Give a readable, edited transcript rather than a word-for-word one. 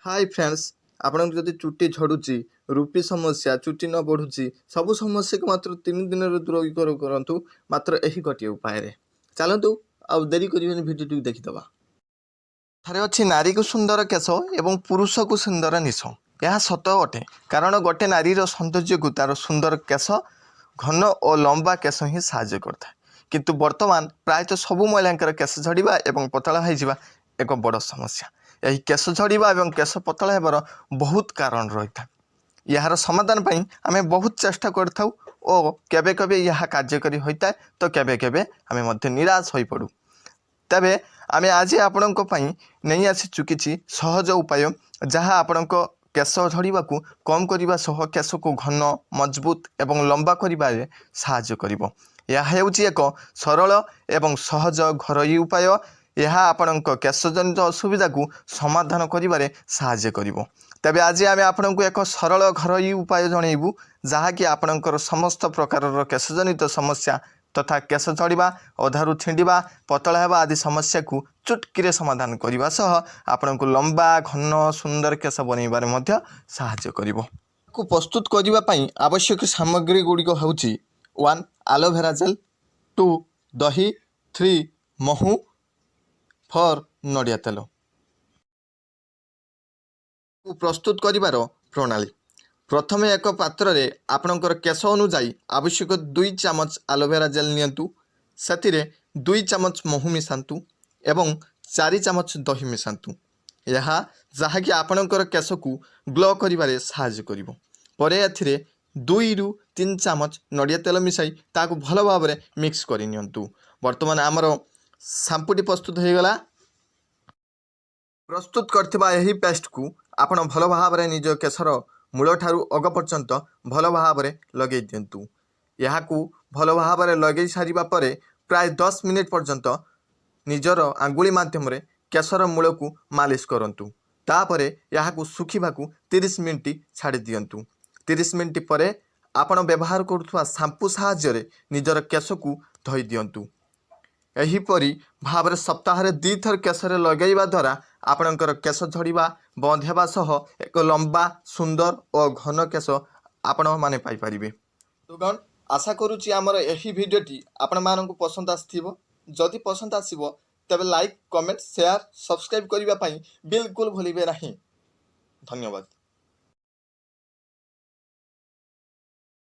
Hi friends, आपन जदि चुट्टी झड़ुची, रूपी समस्या, चुट्टी न बढ़ुची, सबु समस्या को मात्र 3 दिन दूर करंतु मात्र एही गोटे उपाय रे। चलतु आ देरी करिवेनी भिडियो देखिदबा। थारे अछि नारी को सुंदर केश एवं पुरुष को सुंदर निश। यह सत अटे, कारण गोटे नारीर सौंदर्य को तार सुंदर केश, घन और लंबा केश ही साहाय्य करता है। किंतु वर्तमान प्रायतः सबु महिला केश झड़िबा एवं पतला होइजिबा एक बड़ समस्या। यही केश झड़िबा एवं केश पतला हेबार बहुत कारण रही था। यार समाधान पई आमे बहुत चेष्टा करथाउ और केबे केबे यह कार्यकारी होता है, तो केबे केबे आमे मध्य निराश होई पड़ू। तबे आमे आज आपणक पई नहीं आसीचु किछि सहज उपाय, जहाँ आपणक केश झड़िबा को कम करने सह केश को घन, मजबूत एवं लंबा करिबारे साहाय्य करिवो। यह हेउछि एक सरल एवं सहज घरोई उपाय। यह आपणक केशजनित असुविधा को समाधान करिबारे साहाय्य करिवो। तबे आज आमे आपणक एक सरल घरोई उपाय जणैबु, जहाँकि आपणकर समस्त प्रकार केशजनित समस्या तथा केश झड़िबा, अधारू छिंडिबा, पतला हेबा आदि समस्या को चुटकी समाधान करने सह आपको लंबा, घन, सुंदर केश बनइबारे मध्य साहाय्य करिवो। को प्रस्तुत करने पई आवश्यक सामग्री गुड़िक होउछि 1 एलोवेरा जेल, 2 दही, 3 महू, 4 नड़िया तेल। प्रस्तुत करिबार प्रणाली। प्रथमे एक पात्र रे आपणकर केश अनुजाई आवश्यक 2 चमच एलोवेरा जेल नियंतु। सेतिरे 2 चमच महू मिसांतु एवं 4 चमच दही मिसांतु। यह जहाँकि आपणकर केश को ग्लो करिबारे साहाय्य करिवो। परे एथिरे 2 रु 3 चमच नड़िया तेल मिसाई ताकू भल भाव में मिक्स करि नियंतु। वर्तमान आमर शैम्पूटी प्रस्तुत हो गला। प्रस्तुत करथिबा एही पेस्ट को आपण भल भाव में निज केशर मूल ठारू अग पर्यंत भल भाव में लगे दिंतु। यह भल भाव में लगे सारिबा परे प्राय 10 मिनिट पर्यंत निजर आंगुली माध्यम रे केशर मूल को मालिश करंतु। तापरे यह सुखिबा 30 मिनिट छाड़ी दियंतु। 30 मिनिट परे आपण व्यवहार करुवा शैम्पू साहाय्य निजर केश को धोई दियंतु। एहीपरि भाव में सप्ताह 2 थर केशरे लगेଇବା द्वारा आपणकर केश झड़िबा बंद हेबा सह एक लंबा, सुंदर और घन केश आपण माने पाई परिबे। तो आशा करुच्ची आमर एही भिडियोटी आपण मानकु पसंद आथिबो। जदि पसंद आसीबो तबे लाइक, कमेंट, शेयर, सब्सक्राइब करिबा पई बिल्कुल भूलिबे नाही। धन्यवाद।